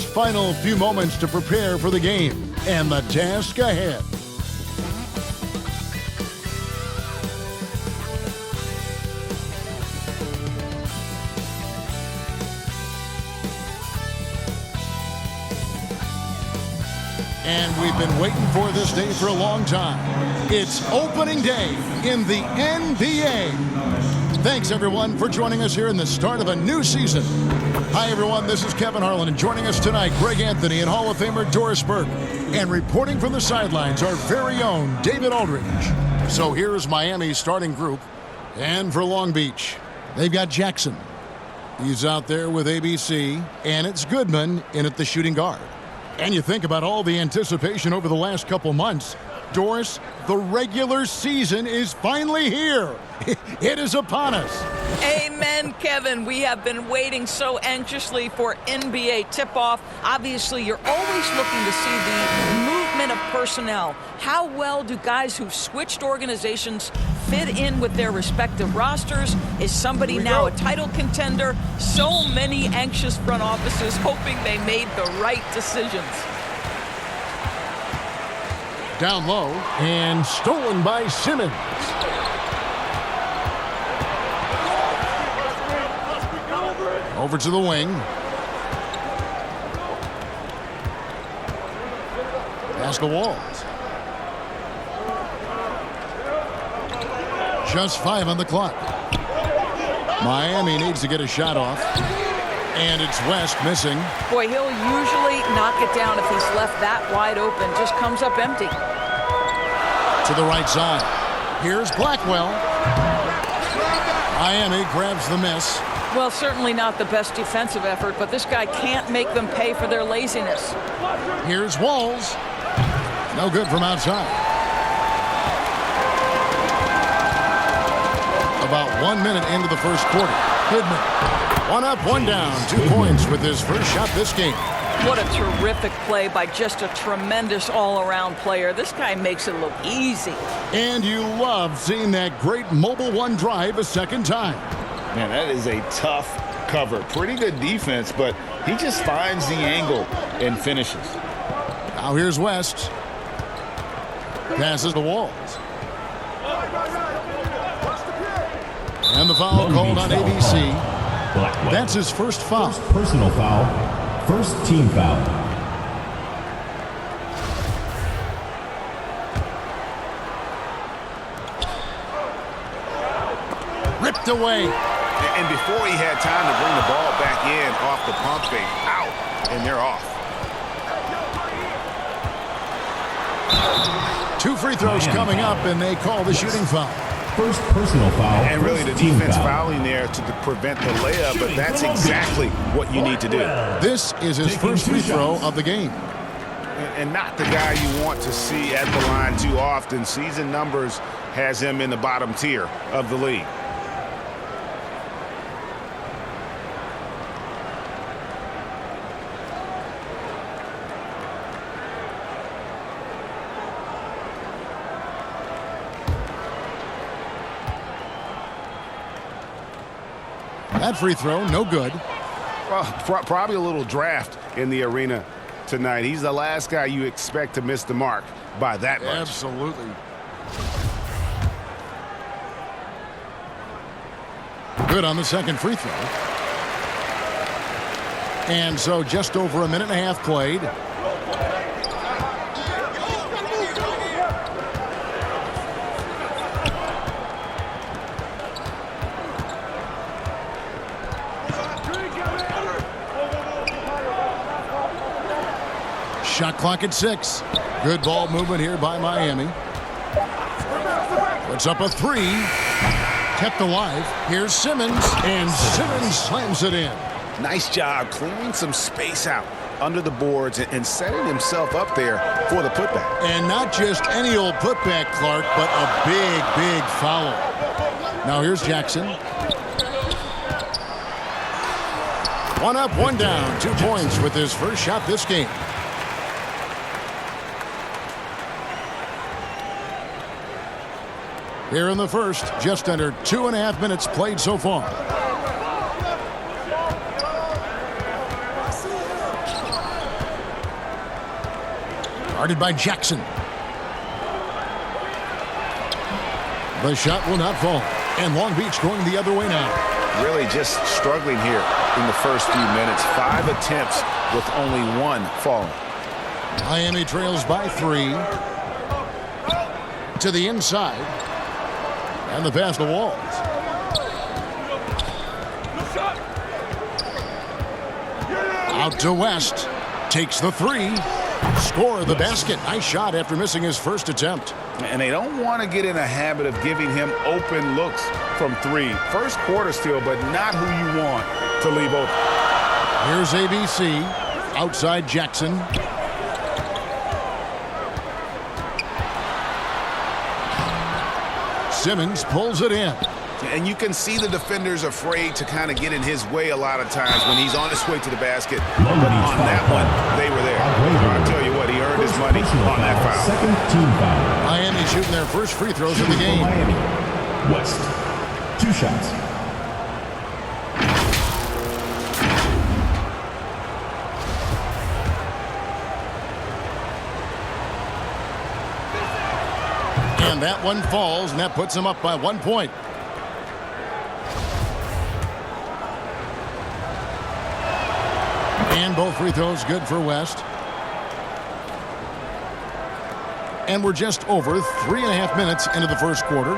Final few moments to prepare for the game and the task ahead. And we've been waiting for this day for a long time. It's opening day in the NBA. Thanks, everyone, for joining us here in the start of a new season. Hi, everyone. This is Kevin Harlan, and joining us tonight, Greg Anthony and Hall of Famer Doris Burke. And reporting from the sidelines, our very own David Aldridge. So here's Miami's starting group. And for Long Beach, they've got Jackson. He's out there with ABC, and it's Goodman in at the shooting guard. And you think about all the anticipation over the last couple months. Doris, the regular season is finally here. It is upon us. Amen, Kevin. We have been waiting so anxiously for NBA tip-off. Obviously, you're always looking to see the movement of personnel. How well do guys who've switched organizations fit in with their respective rosters? Is somebody now a title contender? So many anxious front offices hoping they made the right decisions. Down low and stolen by Simmons. Over to the wing. Pass the Walls. Just 5 on the clock. Miami needs to get a shot off. And it's West missing. Boy, he'll usually knock it down if he's left that wide open. Just comes up empty. To the right side. Here's Blackwell. Miami grabs the miss. Well, certainly not the best defensive effort, but this guy can't make them pay for their laziness. Here's Walls. No good from outside. About 1 minute into the first quarter. Goodman. 1 up, 1 down. 2 points with his first shot this game. What a terrific play by just a tremendous all-around player. This guy makes it look easy. And you love seeing that great mobile one drive a second time. Man, that is a tough cover. Pretty good defense, but he just finds the angle and finishes. Now here's West. Passes the Walls. And the foul called on ABC. That's his first foul. First personal foul. First team foul. Ripped away. And before he had time to bring the ball back in off the pump fake, out, and they're off. 2 free throws coming up, and they call the shooting foul. First personal foul. And really the defense fouling there to prevent the layup, but that's exactly what you need to do. This is his first free throw of the game. And not the guy you want to see at the line too often. Season numbers has him in the bottom tier of the league. That free throw, no good. Well, probably a little draft in the arena tonight. He's the last guy you expect to miss the mark by that much. Absolutely. Good on the second free throw. And so just over a minute and a half played. Shot clock at 6. Good ball movement here by Miami. Puts up a 3. Kept alive. Here's Simmons. And Simmons slams it in. Nice job clearing some space out under the boards and setting himself up there for the putback. And not just any old putback, Clark, but a big, big foul. Now here's Jackson. 1 up, 1 down. 2 points with his first shot this game. Here in the first, just under 2.5 minutes played so far. Guarded by Jackson. The shot will not fall. And Long Beach going the other way now. Really just struggling here in the first few minutes. 5 attempts with only 1 falling. Miami trails by 3. To the inside. And the pass to Walls. Out to West. Takes the 3. Score the basket. Nice shot after missing his first attempt. And they don't want to get in a habit of giving him open looks from 3. First quarter still, but not who you want to leave open. Here's ABC. Outside Jackson. Simmons pulls it in. And you can see the defenders afraid to kind of get in his way a lot of times when he's on his way to the basket. But on that one, they were there. I'll tell you what, he earned his money on that foul. Second team foul. Miami shooting their first free throws of the game. Miami. West. 2 shots. And that one falls, and that puts him up by 1 point. And both free throws good for West. And we're just over 3.5 minutes into the first quarter.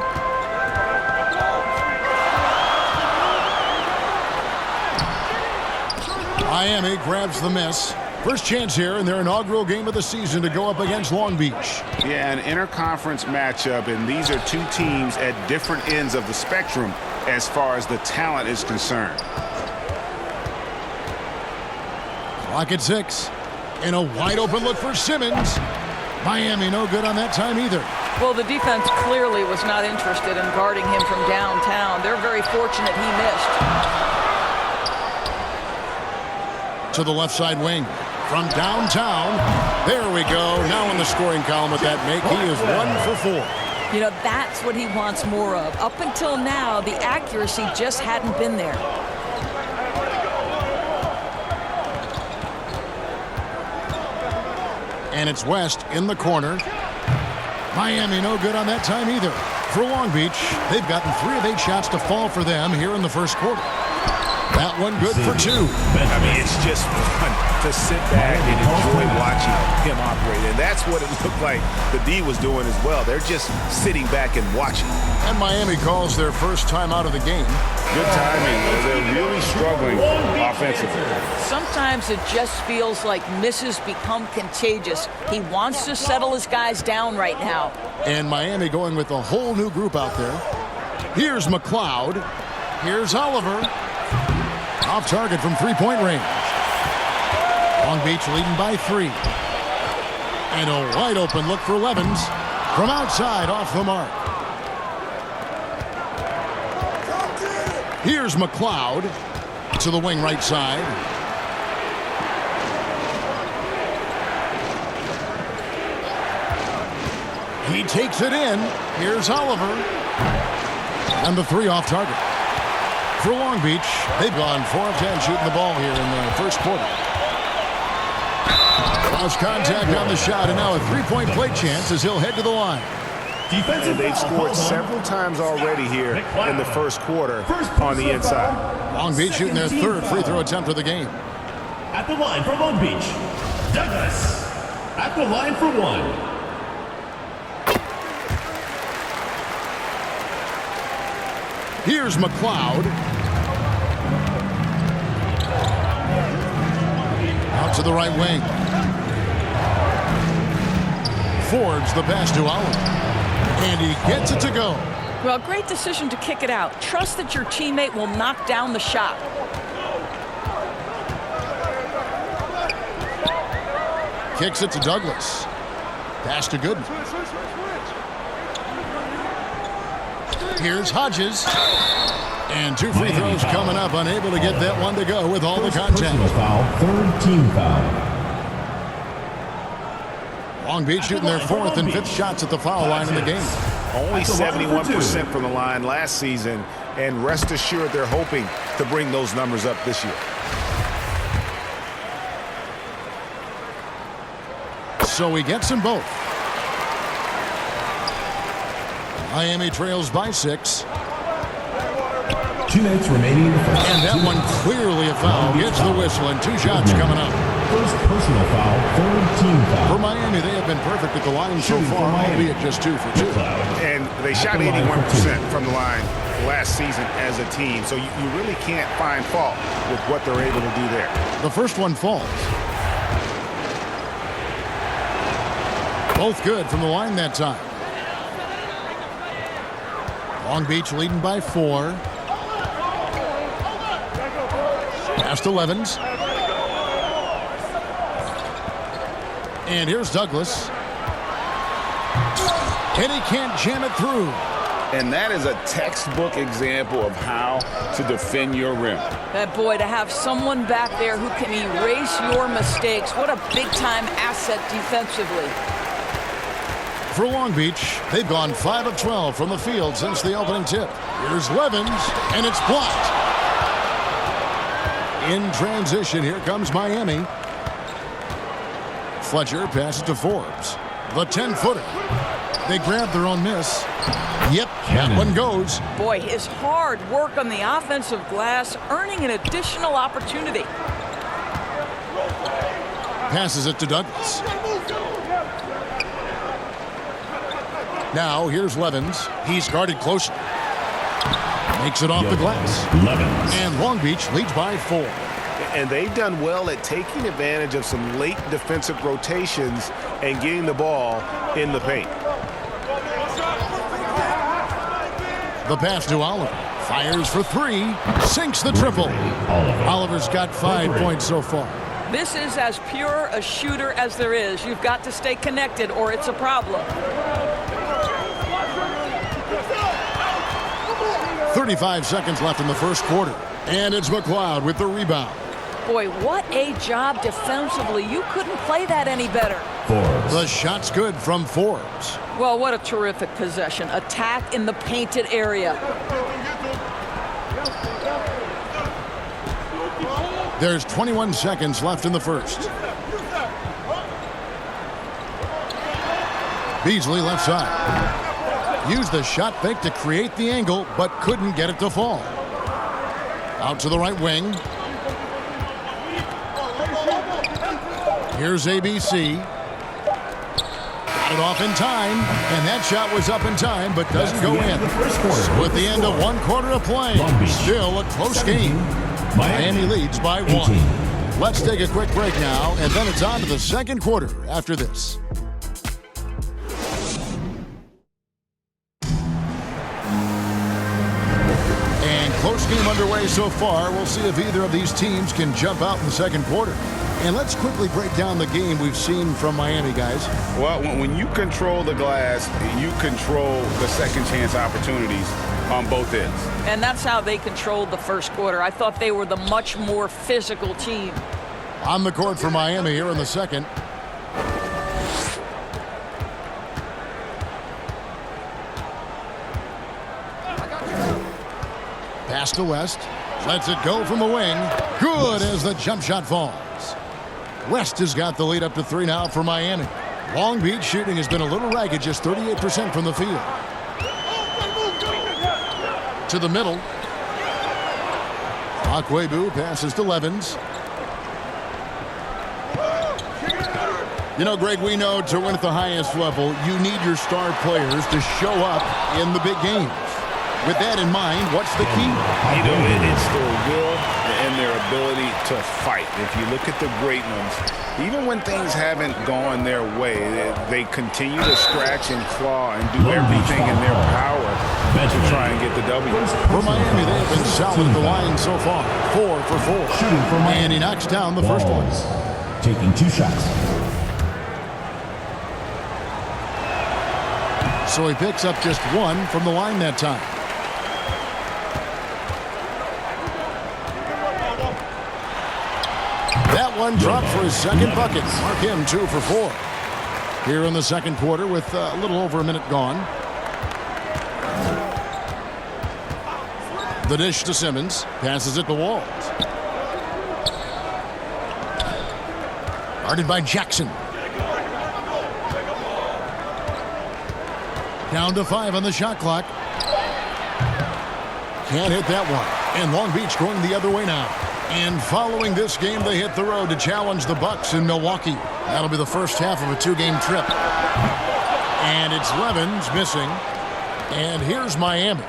Miami grabs the miss. First chance here in their inaugural game of the season to go up against Long Beach. Yeah, an interconference matchup, and these are 2 teams at different ends of the spectrum as far as the talent is concerned. Clock at 6. And a wide open look for Simmons. Miami no good on that time either. Well, the defense clearly was not interested in guarding him from downtown. They're very fortunate he missed. To the left side wing. From downtown. There we go. Now in the scoring column with that make. He is 1 for 4. You know, that's what he wants more of. Up until now, the accuracy just hadn't been there. And it's West in the corner. Miami no good on that time either. For Long Beach, they've gotten 3 of 8 shots to fall for them here in the first quarter. That one good for 2. I mean, it's just fun to sit back and enjoy watching him operate. And that's what it looked like the D was doing as well. They're just sitting back and watching. And Miami calls their first time out of the game. Good timing. They're really struggling offensively. Sometimes it just feels like misses become contagious. He wants to settle his guys down right now. And Miami going with a whole new group out there. Here's McLeod. Here's Oliver. Off target from 3-point range. Long Beach leading by 3. And a wide open look for Levens. From outside off the mark. Here's McLeod to the wing right side. He takes it in. Here's Oliver. And the 3 off target. For Long Beach, they've gone 4 of 10 shooting the ball here in the first quarter. Lost contact on the shot, and now a 3-point play chance as he'll head to the line. And they've scored several times already here in the first quarter on the inside. Long Beach shooting their 3rd free throw attempt of the game. At the line for Long Beach, Douglas. At the line for 1. Here's McLeod. Out to the right wing. Fords the pass to Oliver. And he gets it to go. Well, great decision to kick it out. Trust that your teammate will knock down the shot. Kicks it to Douglas. Pass to Gooden. Here's Hodges. And 2 free throws coming up. Unable to get that one to go with all the contact. Personal foul, 3rd team foul. Long Beach shooting their 4th and 5th shots at the foul line in the game. Only 71% from the line last season, and rest assured they're hoping to bring those numbers up this year. so he gets them both. Miami trails by 6. 2 minutes remaining in the first. And that one clearly a foul. Gets the whistle, and 2 shots coming up. First personal foul, third team foul. For Miami, they have been perfect at the line so far, albeit just 2 for 2. And they shot 81% from the line last season as a team, so you really can't find fault with what they're able to do there. The first one falls. Both good from the line that time. Long Beach leading by 4. Past 11s. And here's Douglas. And he can't jam it through. And that is a textbook example of how to defend your rim. That boy, to have someone back there who can erase your mistakes, what a big-time asset defensively. For Long Beach, they've gone 5 of 12 from the field since the opening tip. Here's Levens, and it's blocked. In transition, here comes Miami. Fletcher passes to Forbes. The 10-footer. They grab their own miss. Yep, that one goes. Boy, his hard work on the offensive glass, earning an additional opportunity. Passes it to Douglas. Now, here's Levens. He's guarded closely. Makes it off the glass. Levens. And Long Beach leads by 4. And they've done well at taking advantage of some late defensive rotations and getting the ball in the paint. The pass to Oliver. Fires for 3. Sinks the triple. Oliver's got 5 points so far. This is as pure a shooter as there is. You've got to stay connected or it's a problem. 35 seconds left in the first quarter. And it's McLeod with the rebound. Boy, what a job defensively. You couldn't play that any better. Forbes. The shot's good from Forbes. Well, what a terrific possession. Attack in the painted area. There's 21 seconds left in the first. Beasley left side. Used the shot fake to create the angle, but couldn't get it to fall. Out to the right wing. Here's ABC. Got it off in time, and that shot was up in time, but doesn't go in. So at the end of 1 quarter of play, still a close game. Miami leads by 1. Let's take a quick break now, and then it's on to the second quarter after this. And close game underway so far. We'll see if either of these teams can jump out in the second quarter. And let's quickly break down the game we've seen from Miami, guys. Well, when you control the glass, you control the second chance opportunities on both ends. And that's how they controlled the first quarter. I thought they were the much more physical team. On the court for Miami here in the second. Pass to West. Lets it go from the wing. Good as the jump shot falls. West has got the lead up to 3 now for Miami. Long Beach shooting has been a little ragged, just 38% from the field. To the middle. Akwebu passes to Levens. You know, Greg, we know to win at the highest level, you need your star players to show up in the big games. With that in mind, what's the key? You know, it's their will and their ability to fight. If you look at the great ones, even when things haven't gone their way, they continue to scratch and claw and do everything in their power to try and get the W. For Miami, they have been solid at the line so far. 4 for 4. Shooting for Miami. And he knocks down the first one. Taking 2 shots. So he picks up just 1 from the line that time. That one dropped for his second bucket. Mark him 2 for 4. Here in the second quarter with a little over a minute gone. The dish to Simmons. Passes it to Walls. Guarded by Jackson. Down to 5 on the shot clock. Can't hit that one. And Long Beach going the other way now. And following this game, they hit the road to challenge the Bucks in Milwaukee. That'll be the first half of a 2-game trip. And it's Levens missing. And here's Miami.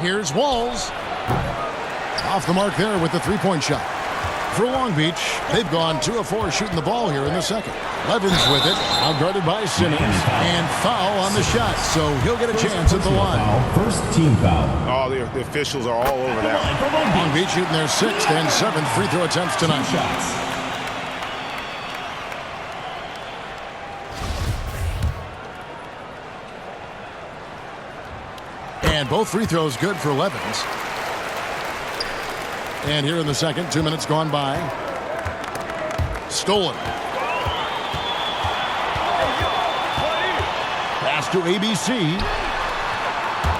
Here's Walls. Off the mark there with the three-point shot. For Long Beach, they've gone 2 of 4 shooting the ball here in the second. Levens with it, outguarded by Simmons, and foul on the shot, so he'll get a chance at the line. First team foul. Oh, the officials are all over that. Long Beach shooting their 6th and 7th free throw attempts tonight. Shots. And both free throws good for Levens. And here in the second, 2 minutes gone by. Stolen. Pass to ABC.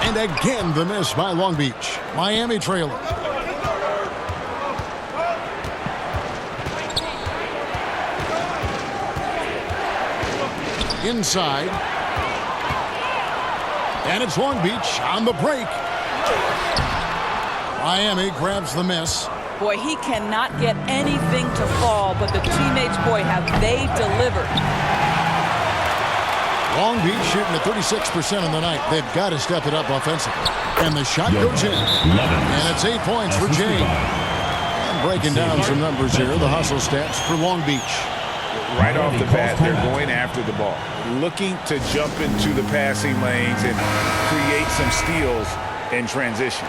And again the miss by Long Beach. Miami trailing. Inside. And it's Long Beach on the break. Miami grabs the miss. Boy, he cannot get anything to fall, but the teammates, boy, have they delivered. Long Beach shooting at 36% on the night. They've got to step it up offensively. And the shot goes in. And it's 8 points for Jay. And breaking down some numbers here, the hustle stats for Long Beach. Right off the bat, they're going after the ball, looking to jump into the passing lanes and create some steals in transition.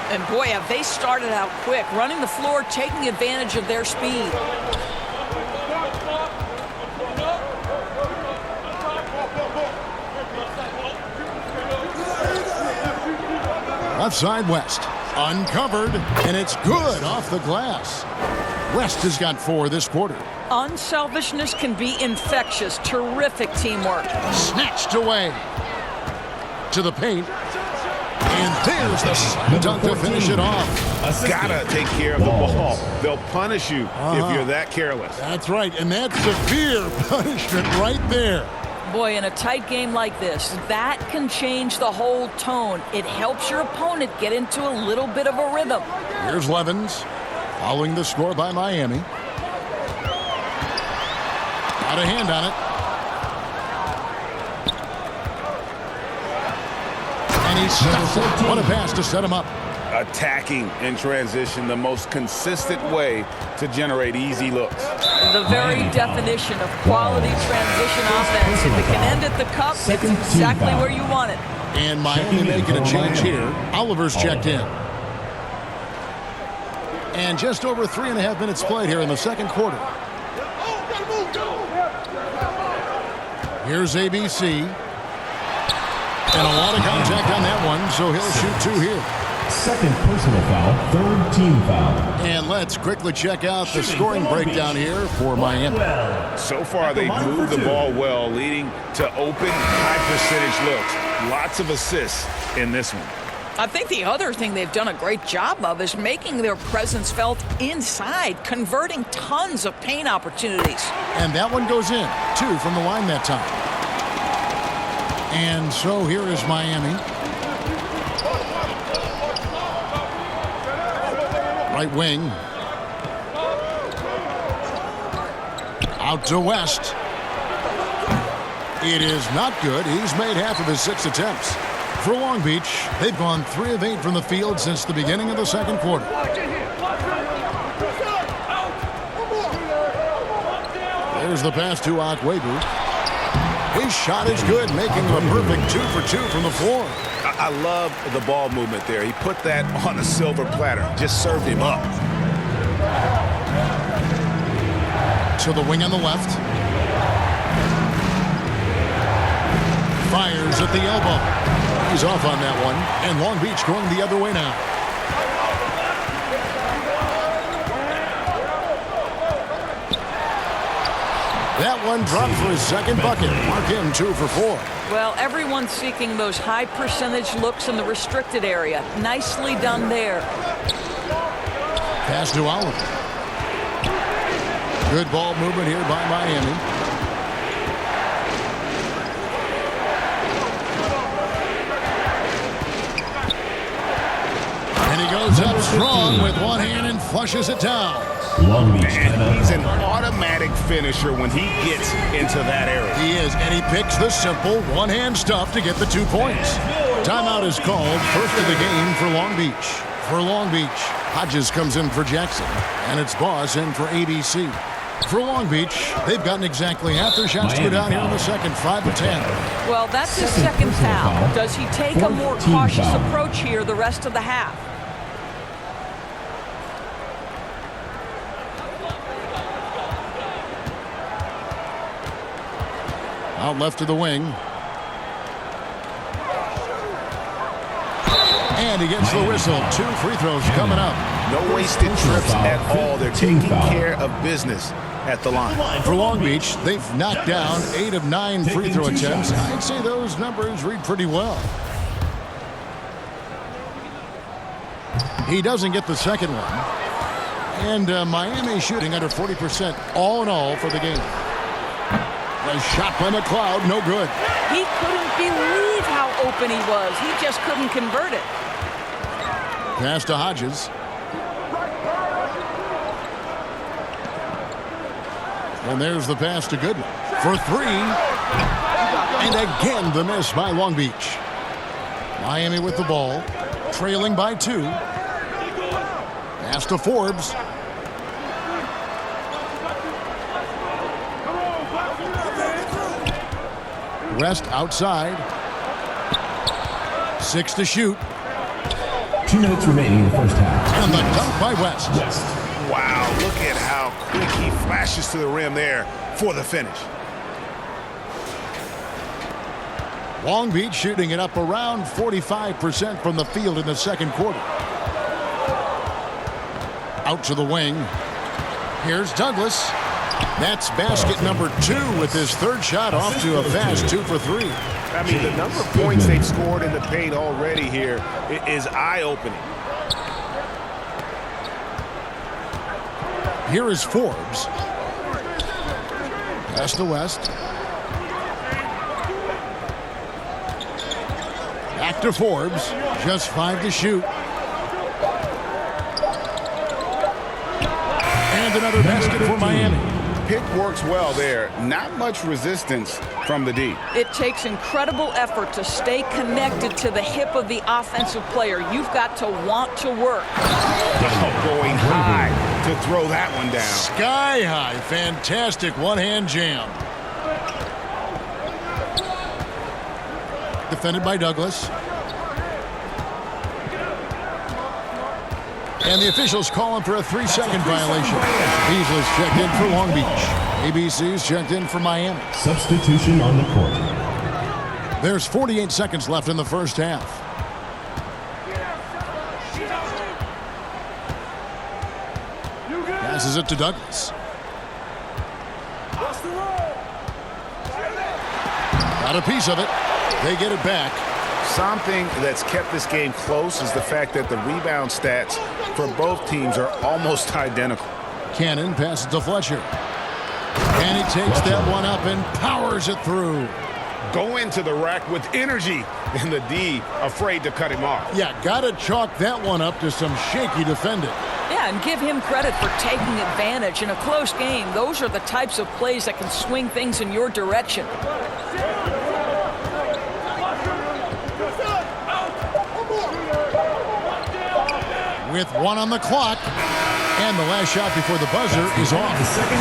And boy, have they started out quick, running the floor, taking advantage of their speed. Left side, West. Uncovered, and it's good off the glass. West has got 4 this quarter. Unselfishness can be infectious. Terrific teamwork. Snatched away. To the paint. And there's the slam dunk to finish it off. Gotta take care of the ball. They'll punish you if you're that careless. That's right, and that's severe punishment right there. Boy, in a tight game like this, that can change the whole tone. It helps your opponent get into a little bit of a rhythm. Here's Levens, following the score by Miami. Got a hand on it. And he stops it. What a pass to set him up. Attacking in transition, the most consistent way to generate easy looks. The very definition of quality transition offense. If it can end at the cup, it's exactly where you want it. And Miami making a change here. Oliver's checked in. And just over 3.5 minutes played here in the second quarter. Here's ABC. And a lot of contact on that one, so he'll shoot 2 here. Second personal foul, third team foul. And let's quickly check out the scoring breakdown here for Miami. So far, they've moved the ball well, leading to open, high-percentage looks. Lots of assists in this one. I think the other thing they've done a great job of is making their presence felt inside, converting tons of paint opportunities. And that one goes in. 2 from the line that time. And so here is Miami. Right wing. Out to West. It is not good. He's made half of his 6 attempts. For Long Beach, they've gone 3 of 8 from the field since the beginning of the second quarter. There's the pass to Akwebu. His shot is good, making a perfect 2 for 2 from the floor. I love the ball movement there. He put that on a silver platter, just served him up. To the wing on the left. Fires at the elbow. He's off on that one. And Long Beach going the other way now. That one dropped for his second bucket. Mark him 2 for 4. Well, everyone's seeking those high percentage looks in the restricted area. Nicely done there. Pass to Oliver. Good ball movement here by Miami. And he goes up strong with one hand and flushes it down. Long Beach And timeout. he's an automatic finisher when he gets into that area. He is, and he picks the simple one-hand stuff to get the 2 points. Timeout is called, first of the game for Long Beach. For Long Beach, Hodges comes in for Jackson, and it's Boss in for ABC. For Long Beach, they've gotten exactly half their shots to go down here in the second, 5 of 10. Well, that's his second foul. Does he take a more cautious approach here the rest of the half? Out left to the wing. And he gets the whistle. 2 free throws coming up. No wasted trips at all. They're taking care of business at the line. For Long Beach, they've knocked down 8 of 9 free throw attempts. I'd say those numbers read pretty well. He doesn't get the second one. And Miami shooting under 40% all in all for the game. A shot by McLeod, no good. He couldn't believe how open he was. He just couldn't convert it. Pass to Hodges. And there's the pass to Goodman for 3. And again the miss by Long Beach. Miami with the ball, trailing by 2. Pass to Forbes. West outside. 6 to shoot. 2 minutes remaining in the first half. And the dunk by West. Wow, look at how quick he flashes to the rim there for the finish. Long Beach shooting it up around 45% from the field in the second quarter. Out to the wing. Here's Douglas. That's basket number 2 with his third shot off to a fast 2 for 3. I mean, the number of points they've scored in the paint already here is eye-opening. Here is Forbes. Pass to West. Back to Forbes. Just 5 to shoot. And another basket for Miami. Pick works well there. Not much resistance from the D. It takes incredible effort to stay connected to the hip of the offensive player. You've got to want to work. Going high to throw that one down. Sky high. Fantastic one-hand jam. Defended by Douglas. And the officials calling for a 3-second violation. Beasley's checked in for Long Beach. ABC's checked in for Miami. Substitution on the court. There's 48 seconds left in the first half. Passes it to Douglas. Got a piece of it. They get it back. Something that's kept this game close is the fact that the rebound stats for both teams are almost identical. Cannon passes to Fletcher. And he takes that one up and powers it through. Go into the rack with energy, and the D afraid to cut him off. Yeah, gotta chalk that one up to some shaky defending. Yeah, and give him credit for taking advantage in a close game. Those are the types of plays that can swing things in your direction. With 1 on the clock. And the last shot before the buzzer is off.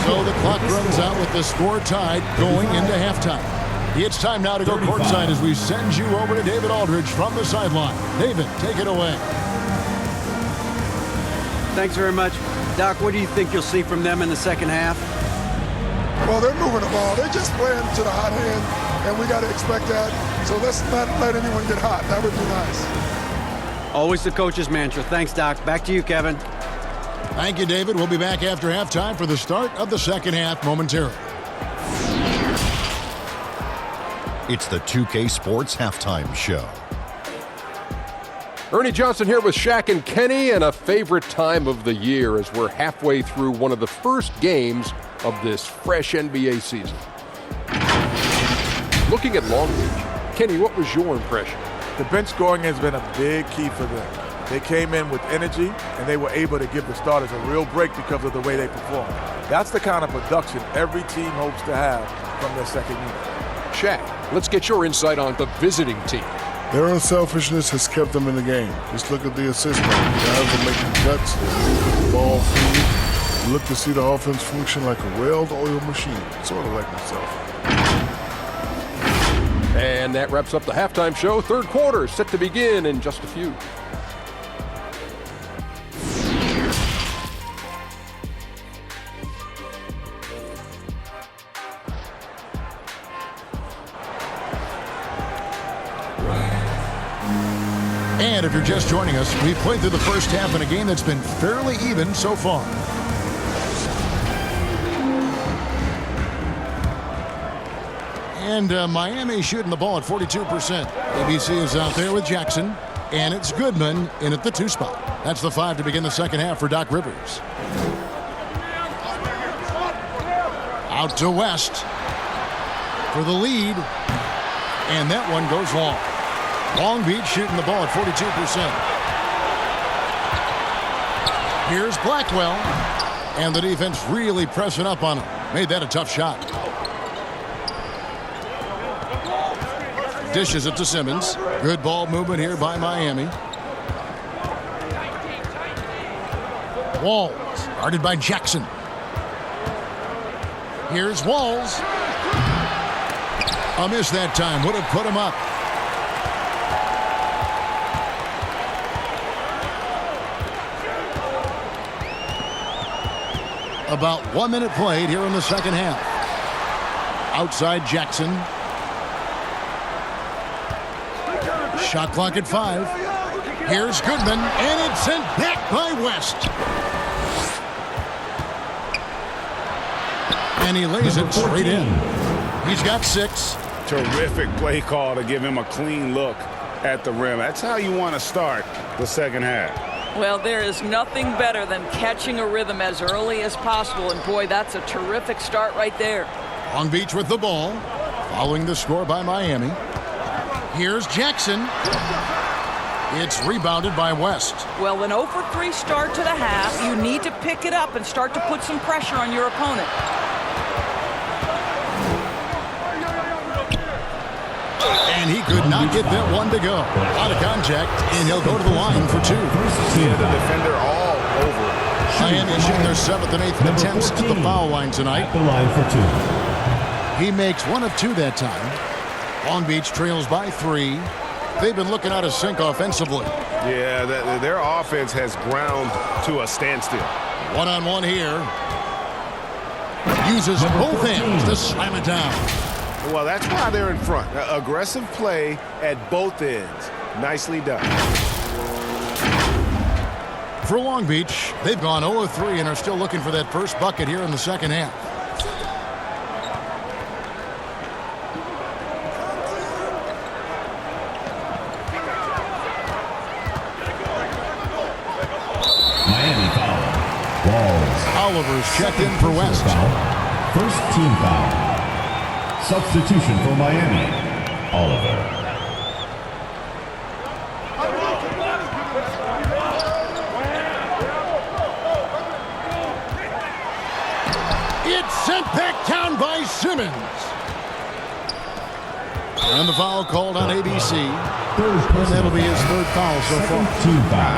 So the clock runs out with the score tied going into halftime. It's time now to go courtside as we send you over to David Aldridge from the sideline. David, take it away. Thanks very much. Doc, what do you think you'll see from them in the second half? Well, they're moving the ball. They're just playing to the hot hand, and we got to expect that. So let's not let anyone get hot. That would be nice. Always the coach's mantra. Thanks, Doc. Back to you, Kevin. Thank you, David. We'll be back after halftime for the start of the second half momentarily. It's the 2K Sports Halftime Show. Ernie Johnson here with Shaq and Kenny, and a favorite time of the year as we're halfway through one of the first games of this fresh NBA season. Looking at Long Beach, Kenny, what was your impression? The bench scoring has been a big key for them. They came in with energy, and they were able to give the starters a real break because of the way they performed. That's the kind of production every team hopes to have from their second unit. Shaq, let's get your insight on the visiting team. Their unselfishness has kept them in the game. Just look at the assist rate. Guys are making cuts, ball free. You look to see the offense function like a well-oiled machine, sort of like myself. And that wraps up the halftime show. Third quarter set to begin in just a few. And if you're just joining us, we've played through the first half in a game that's been fairly even so far. And Miami shooting the ball at 42%. ABC is out there with Jackson, and it's Goodman in at the 2 spot. That's the 5 to begin the second half for Doc Rivers. Out to West for the lead, and that one goes long. Long Beach shooting the ball at 42%. Here's Blackwell, and the defense really pressing up on him. Made that a tough shot. Dishes it to Simmons. Good ball movement here by Miami. Walls, guarded by Jackson. Here's Walls. A miss that time, would have put him up. About 1 minute played here in the second half. Outside Jackson. Shot clock at 5. Here's Goodman, and it's sent back by West. And he lays it straight in. He's got 6. Terrific play call to give him a clean look at the rim. That's how you want to start the second half. Well, there is nothing better than catching a rhythm as early as possible, and boy, that's a terrific start right there. Long Beach with the ball, following the score by Miami. Here's Jackson. It's rebounded by West. Well, an 0 for 3 start to the half, you need to pick it up and start to put some pressure on your opponent. And he could not get that one to go. Out of contact, and he'll go to the line for 2. Yeah, the defender all over. Miami shooting their 7th and 8th attempts at the foul line tonight. At the line for 2. He makes 1 of 2 that time. Long Beach trails by 3. They've been looking out of sync offensively. Yeah, their offense has ground to a standstill. One-on-one here. Uses both hands to slam it down. Well, that's why they're in front. Aggressive play at both ends. Nicely done. For Long Beach, they've gone 0 of 3 and are still looking for that first bucket here in the second half. Miami foul. Walls. Oliver's checked in for West. First team foul. Substitution for Miami. Oliver. It's sent back down by Simmons. And the foul called on ABC. And that'll be his 3rd foul so far.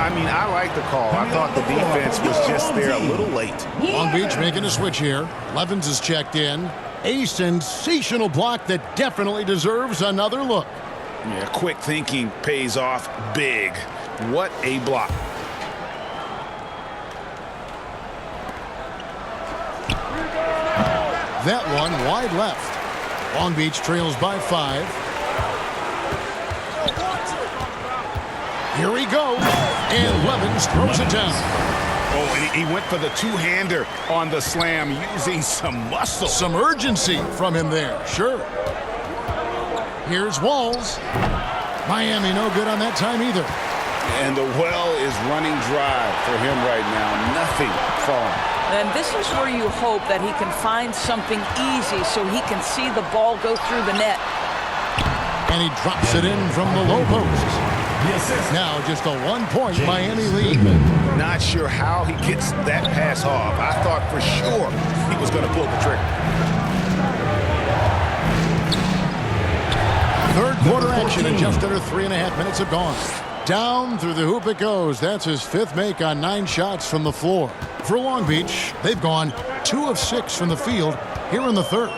I mean, I like the call. I thought the defense was just there a little late. Long Beach making a switch here. Levens is checked in. A sensational block that definitely deserves another look. Yeah, quick thinking pays off big. What a block. That one wide left. Long Beach trails by 5. Here we go. And Levens throws it down. Oh, and he went for the two-hander on the slam, using some muscle. Some urgency from him there, sure. Here's Walls. Miami no good on that time either. And the well is running dry for him right now. Nothing falling. And this is where you hope that he can find something easy so he can see the ball go through the net. And he drops it in from the low post. The assist. Now just a 1-point Miami lead. Not sure how he gets that pass off. I thought for sure he was going to pull the trigger. Third quarter action and just under 3.5 minutes have gone. Down through the hoop it goes. That's his 5th make on 9 shots from the floor. For Long Beach, they've gone 2 of 6 from the field here in the third.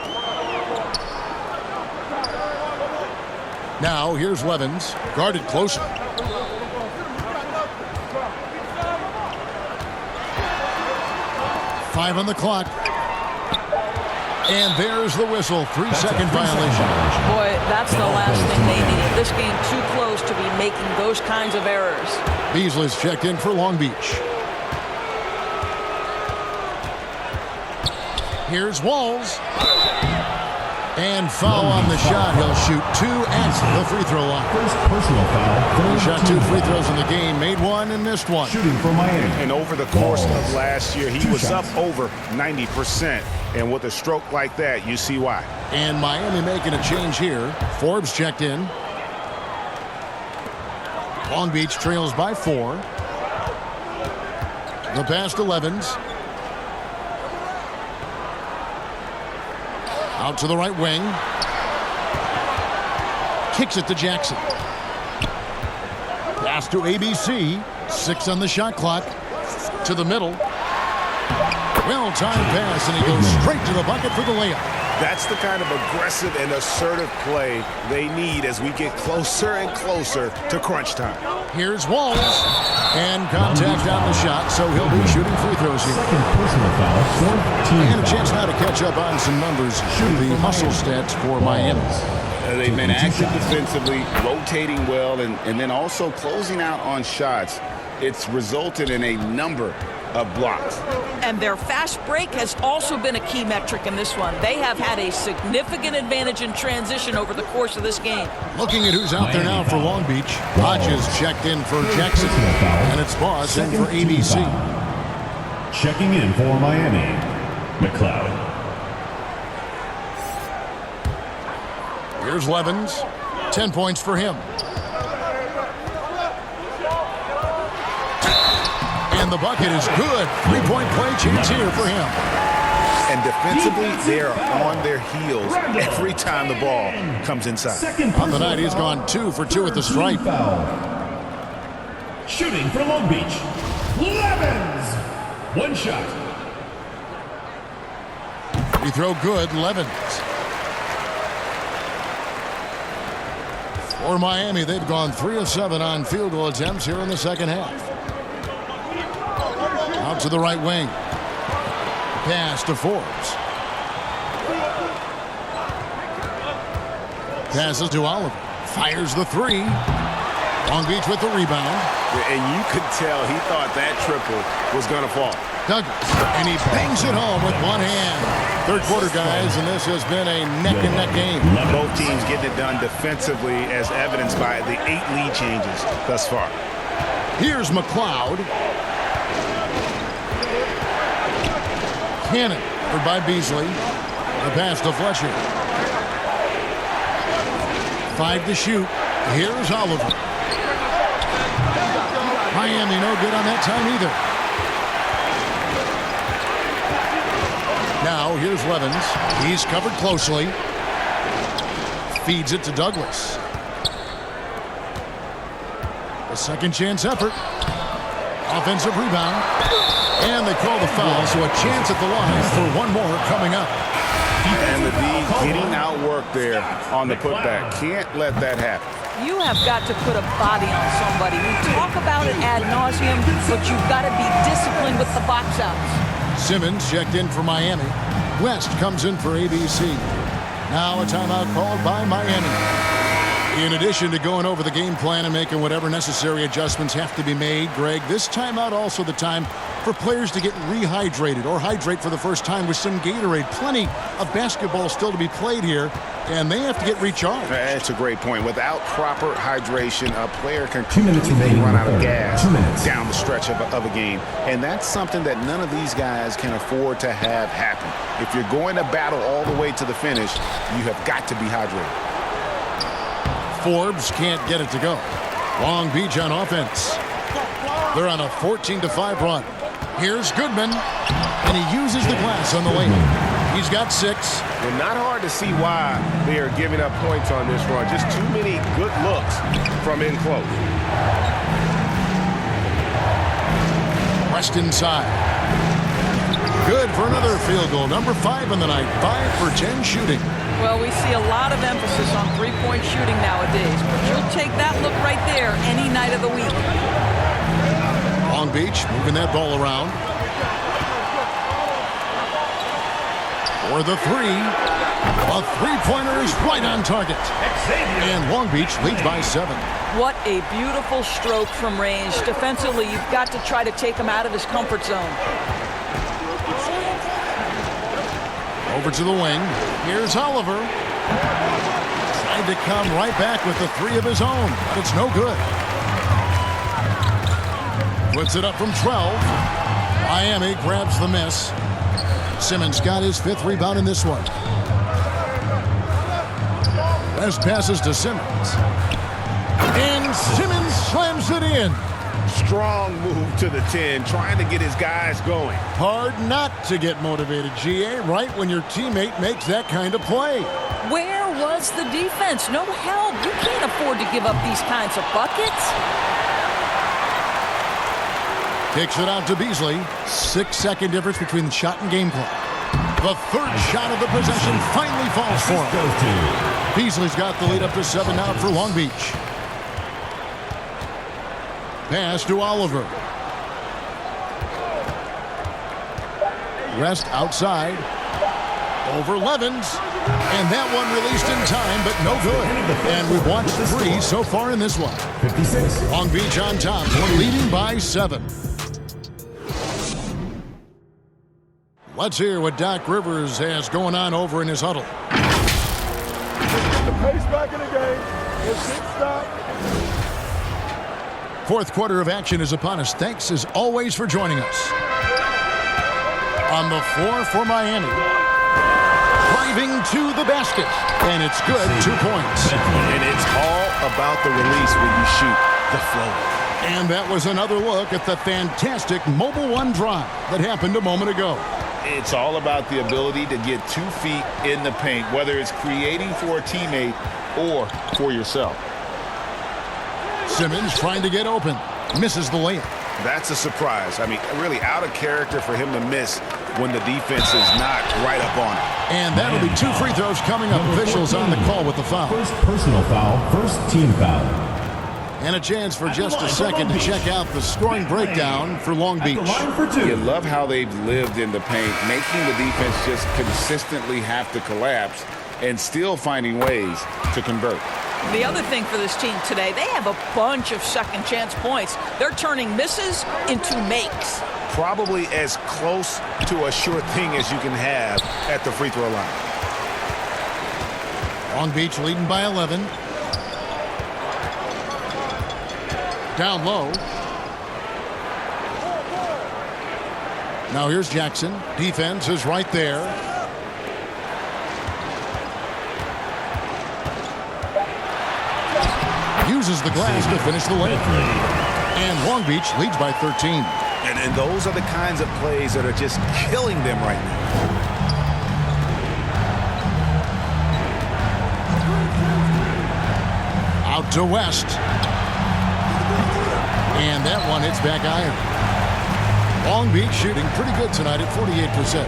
Now here's Levens, guarded closer. Five on the clock. And there's the whistle. 3-second violation. Boy, that's the last thing they needed. This game too close to be making those kinds of errors. Beasley's checked in for Long Beach. Here's Walls. And foul on the shot. He'll shoot 2 at the free throw line. First personal foul. He shot 2 free throws in the game, made 1 and missed 1. Shooting for Miami. And over the course of last year, he was up over 90%. And with a stroke like that, you see why. And Miami making a change here. Forbes checked in. Long Beach trails by 4. The pass to Levens. Out to the right wing. Kicks it to Jackson. Pass to ABC. 6 on the shot clock. To the middle. Well-timed pass, and he goes straight to the bucket for the layup. That's the kind of aggressive and assertive play they need as we get closer and closer to crunch time. Here's Walls. And contact on the shot, so he'll be shooting free throws here. Second personal foul. And a chance now to catch up on some numbers. The hustle stats for Miami. They've been active defensively, rotating well, and then also closing out on shots. It's resulted in a number of blocks. And their fast break has also been a key metric in this one. They have had a significant advantage in transition over the course of this game. Looking at who's out there now for Long Beach. Hodges checked in for Jackson. And it's Boss in for ABC. Checking in for Miami, McLeod. Here's Levens. 10 points for him. And the bucket is good. 3-point play chance here for him. And defensively, they are on their heels every time the ball comes inside. On the night, he's gone 2 for 2 at the stripe. Shooting for Long Beach, Levens. 1 shot. Free throw good, Levens. For Miami, they've gone 3 of 7 on field goal attempts here in the second half. Out to the right wing. Pass to Forbes. Passes to Oliver. Fires the 3. Long Beach with the rebound. And you could tell he thought that triple was going to fall. Douglas. And he bangs it home with one hand. Third quarter, guys, and this has been a neck-and-neck game. Both teams getting it done defensively as evidenced by the 8 lead changes thus far. Here's McLeod. Cannon, covered by Beasley. The pass to Fletcher. 5 to shoot. Here's Oliver. Miami no good on that time either. Now here's Levens. He's covered closely. Feeds it to Douglas. A second chance effort. Offensive rebound. And they call the foul, so a chance at the line for one more coming up. And the D getting outworked there on the putback. Can't let that happen. You have got to put a body on somebody. We talk about it ad nauseum, but you've got to be disciplined with the box outs. Simmons checked in for Miami. West comes in for ABC. Now a timeout called by Miami. In addition to going over the game plan and making whatever necessary adjustments have to be made, Greg, this timeout also the time for players to get rehydrated or hydrate for the first time with some Gatorade. Plenty of basketball still to be played here, and they have to get recharged. That's a great point. Without proper hydration, a player can completely run out of gas down the stretch of a game. And that's something that none of these guys can afford to have happen. If you're going to battle all the way to the finish, you have got to be hydrated. Forbes can't get it to go. Long Beach on offense. They're on a 14-5 run. Here's Goodman, and he uses the glass on the lane. He's got 6. Well, not hard to see why they are giving up points on this run. Just too many good looks from in close. Pressed inside. Good for another field goal. Number 5 on the night. 5 for 10 shooting. Well, we see a lot of emphasis on three-point shooting nowadays, but you'll take that look right there any night of the week. Long Beach moving that ball around. For the 3. A three-pointer is right on target. And Long Beach leads by 7. What a beautiful stroke from range. Defensively, you've got to try to take him out of his comfort zone. Over to the wing. Here's Oliver. Tried to come right back with the 3 of his own, but it's no good. Puts it up from 12. Miami grabs the miss. Simmons got his 5th rebound in this one. Best passes to Simmons. And Simmons slams it in. Strong move to the 10, trying to get his guys going. Hard not to get motivated, GA, right when your teammate makes that kind of play. Where was the defense? No help. You can't afford to give up these kinds of buckets. Kicks it out to Beasley. 6-second difference between the shot and game clock. The 3rd shot of the possession finally falls for him. Beasley's got the lead up to 7 now for Long Beach. Pass to Oliver. Rest outside. Over Levens. And that one released in time, but no good. And we've watched 3 so far in this one. 56. Long Beach on top, leading by 7. Let's hear what Doc Rivers has going on over in his huddle. The pace back in the game. It should stop. 4th quarter of action is upon us. Thanks as always for joining us. On the floor for Miami. Driving to the basket. And it's good. 2 points. And it's all about the release when you shoot the flow. And that was another look at the fantastic Mobile One drive that happened a moment ago. It's all about the ability to get 2 feet in the paint, whether it's creating for a teammate or for yourself. Simmons trying to get open. Misses the layup. That's a surprise. I mean, really out of character for him to miss when the defense is not right up on it. And that'll be 2 free throws coming up. Officials on the call with the foul. First personal foul, first team foul. And a chance for just a second to check out the scoring breakdown for Long Beach. You love how they've lived in the paint, making the defense just consistently have to collapse and still finding ways to convert. The other thing for this team today, they have a bunch of second chance points. They're turning misses into makes. Probably as close to a sure thing as you can have at the free throw line. Long Beach leading by 11. Down low. Now here's Jackson. Defense is right there. Uses the glass to finish the layup. And Long Beach leads by 13. And those are the kinds of plays that are just killing them right now. Out to West. And that one hits back iron. Long Beach shooting pretty good tonight at 48%.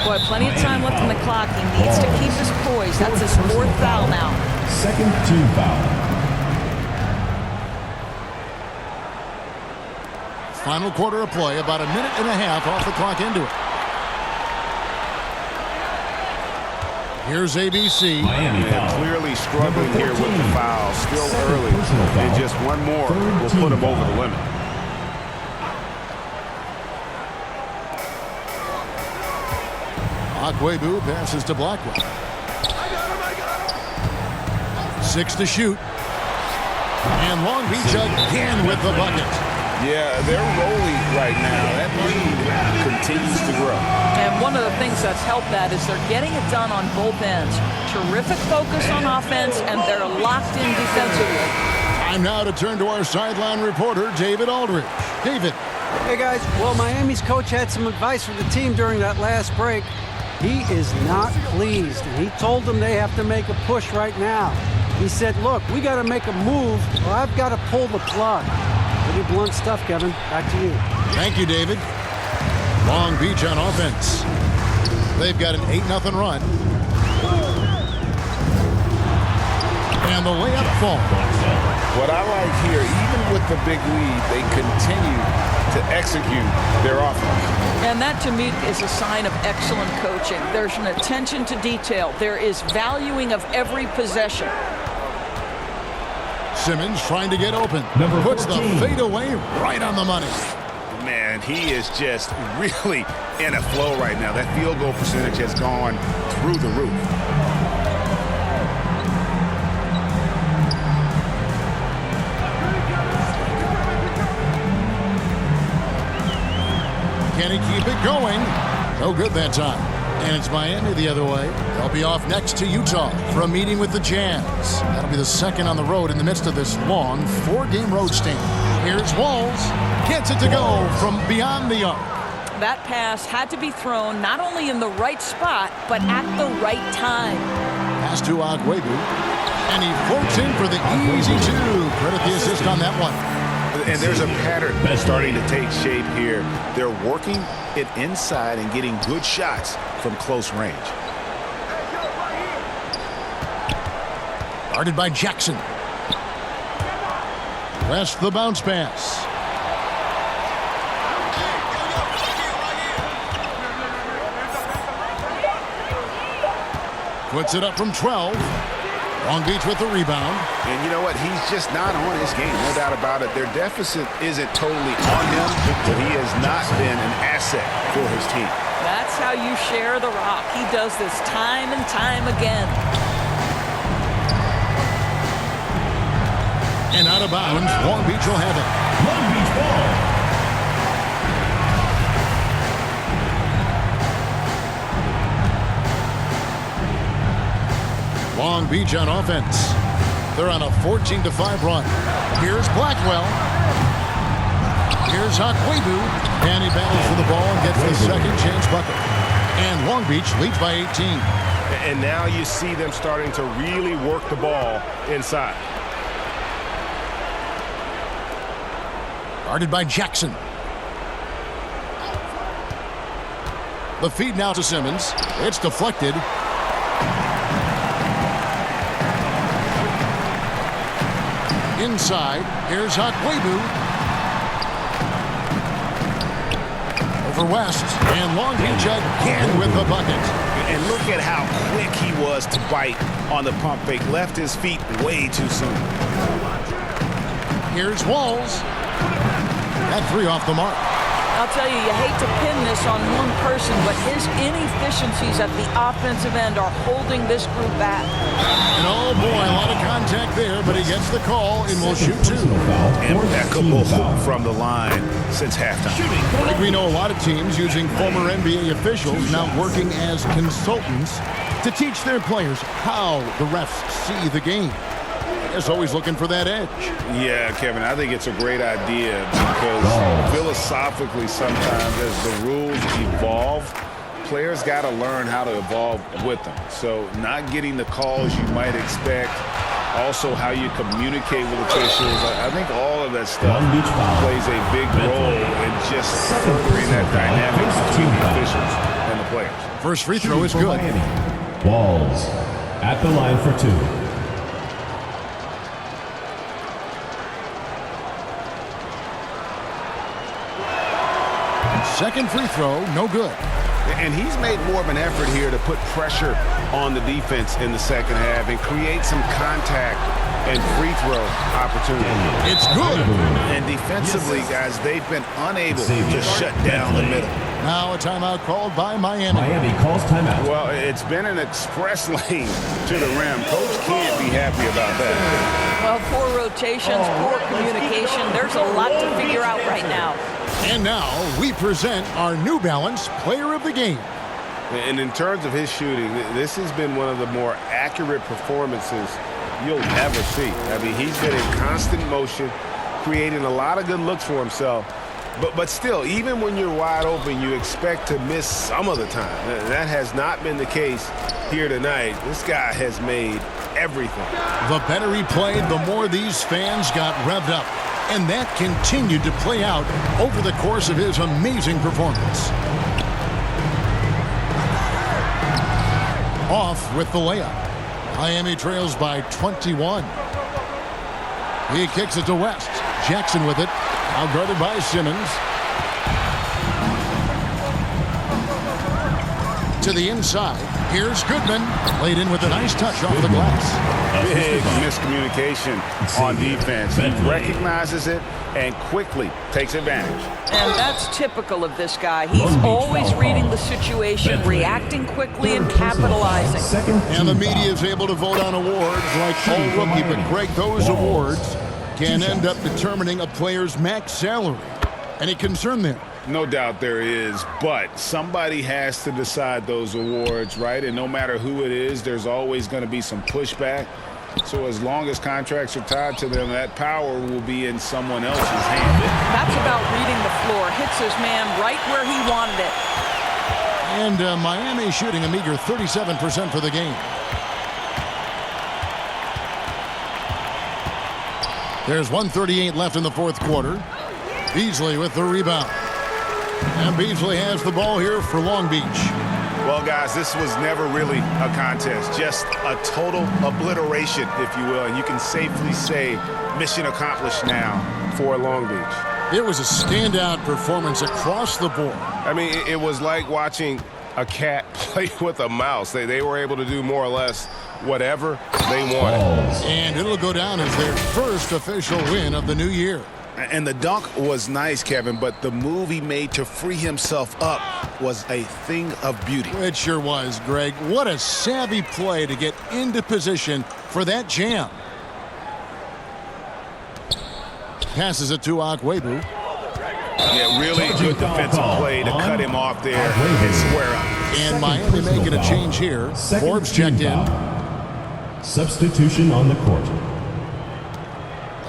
Boy, plenty of time left in the clock. He needs to keep his poise. That's his 4th foul now. Second team foul. Final quarter of play, about a minute and a half off the clock into it. Here's ABC. Clearly struggling here with the foul. Still early. And just one more will put him over the limit. Akwebu passes to Blackwell. 6 to shoot. And Long Beach again with the bucket. Yeah, they're rolling right now. That lead continues to grow. And one of the things that's helped that is they're getting it done on both ends. Terrific focus on offense, and they're locked in defensively. Time now to turn to our sideline reporter, David Aldridge. David. Hey, guys. Well, Miami's coach had some advice for the team during that last break. He is not pleased, and he told them they have to make a push right now. He said, look, we got to make a move, or I've got to pull the plug. Pretty blunt stuff, Kevin. Back to you. Thank you, David. Long Beach on offense. They've got an 8-0 run. And the layup falls. What I like here, even with the big lead, they continue to execute their offense. And that, to me, is a sign of excellent coaching. There's an attention to detail. There is valuing of every possession. Simmons trying to get open. Puts the fadeaway right on the money. Man, he is just really in a flow right now. That field goal percentage has gone through the roof. Can he keep it going? No good that time. And it's Miami the other way. They'll be off next to Utah for a meeting with the Jazz. That'll be the second on the road in the midst of this long 4-game road stand. Here's Walls. Gets it to go from beyond the arc. That pass had to be thrown not only in the right spot, but at the right time. Pass to Agwebu. And he floats in for the easy two. Credit the assist on that one. And there's a pattern starting to take shape here. They're working it inside and getting good shots from close range. Guarded by Jackson. West the bounce pass. Puts it up from 12. Long Beach with the rebound. And you know what? He's just not on his game. No doubt about it. Their deficit isn't totally on him, but he has not been an asset for his team. That's how you share the rock. He does this time and time again. And out of bounds, Long Beach will have it. Long Beach ball. Long Beach on offense. They're on a 14-5 run. Here's Blackwell. Here's Agwebu. And he battles for the ball and gets the second chance bucket. And Long Beach leads by 18. And now you see them starting to really work the ball inside. Guarded by Jackson. The feed now to Simmons. It's deflected. Inside, here's Agwebu. Over West, and Long Beach again with the bucket. And look at how quick he was to bite on the pump fake. Left his feet way too soon. Here's Walls. That three off the mark. I'll tell you, you hate to pin this on one person, but his inefficiencies at the offensive end are holding this group back. And oh boy, a lot of contact there, but he gets the call and will shoot two. Impeccable from the line since halftime. I think we know a lot of teams using former NBA officials now working as consultants to teach their players how the refs see the game. Is always looking for that edge. Yeah, Kevin, I think it's a great idea because philosophically sometimes as the rules evolve, players got to learn how to evolve with them. So not getting the calls you might expect, also how you communicate with officials. I think all of that stuff plays a big role in just furthering that dynamic between the officials and the players. First free throw is good. Walls at the line for two. Second free throw, no good. And he's made more of an effort here to put pressure on the defense in the second half and create some contact and free throw opportunity. It's good. And defensively, guys, they've been unable to shut down the middle. Now a timeout called by Miami. Miami calls timeout. Well, it's been an express lane to the rim. Coach can't be happy about that. Well, poor rotations, poor communication. There's a lot to figure out right now. And now we present our New Balance Player of the Game. And in terms of his shooting, this has been one of the more accurate performances you'll ever see. I mean, he's been in constant motion, creating a lot of good looks for himself. But still, even when you're wide open, you expect to miss some of the time. That has not been the case here tonight. This guy has made everything. The better he played, the more these fans got revved up. And that continued to play out over the course of his amazing performance. Off with the layup. Miami trails by 21. He kicks it to West. Jackson with it. Now guarded by Simmons. To the inside. Here's Goodman. Laid in with a nice touch off the glass. Big miscommunication on defense. He recognizes it and quickly takes advantage. And that's typical of this guy. He's always reading the situation, reacting quickly, and capitalizing. And the media is able to vote on awards like All Rookie. But, Greg, those awards can end up determining a player's max salary. Any concern there? No doubt there is, but somebody has to decide those awards, right? And no matter who it is, there's always going to be some pushback. So as long as contracts are tied to them, that power will be in someone else's hand. That's about reading the floor. Hits his man right where he wanted it. And Miami shooting a meager 37% for the game. There's 1:38 left in the fourth quarter. Beasley with the rebound. And Beasley has the ball here for Long Beach. Well, guys, this was never really a contest. Just a total obliteration, if you will. And you can safely say mission accomplished now for Long Beach. It was a standout performance across the board. I mean, it was like watching a cat play with a mouse. They were able to do more or less whatever they wanted. And it'll go down as their first official win of the new year. And the dunk was nice, Kevin, but the move he made to free himself up was a thing of beauty. It sure was, Greg. What a savvy play to get into position for that jam. Passes it to Akwebu. Yeah, really good defensive play to cut him off there and square up. And Miami making a change here. Forbes checked in. Substitution on the court.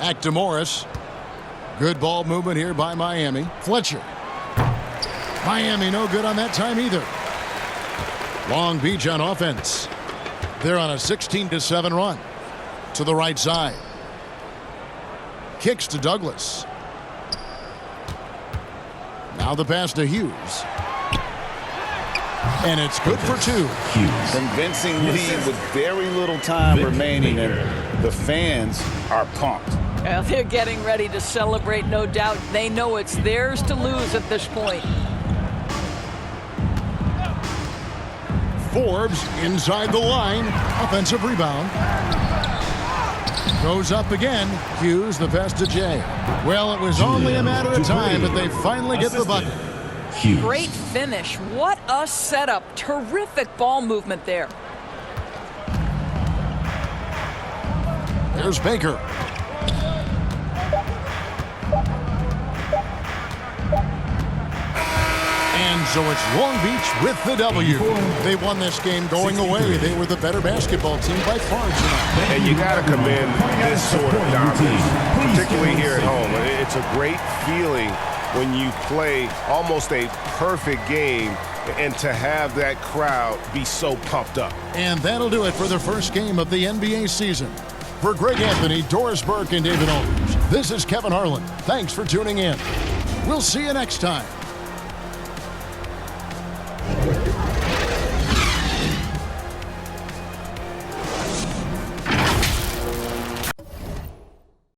Back to Morris. Good ball movement here by Miami. Fletcher. Miami no good on that time either. Long Beach on offense. They're on a 16-7 run. To the right side. Kicks to Douglas. Now the pass to Hughes. And it's good for two. Convincing lead with very little time remaining, and the fans are pumped. Well, they're getting ready to celebrate, no doubt. They know it's theirs to lose at this point. Forbes inside the line. Offensive rebound. Goes up again. Hughes, the pass to Jay. Well, it was only a matter of time, but they finally get the bucket. Great finish. What a setup. Terrific ball movement there. There's Baker. And so it's Long Beach with the W. They won this game going away. They were the better basketball team by far tonight. And you got to commend this sort of dominance, particularly here at home. It's a great feeling when you play almost a perfect game and to have that crowd be so pumped up. And that'll do it for the first game of the NBA season. For Greg Anthony, Doris Burke, and David Owens, this is Kevin Harlan. Thanks for tuning in. We'll see you next time.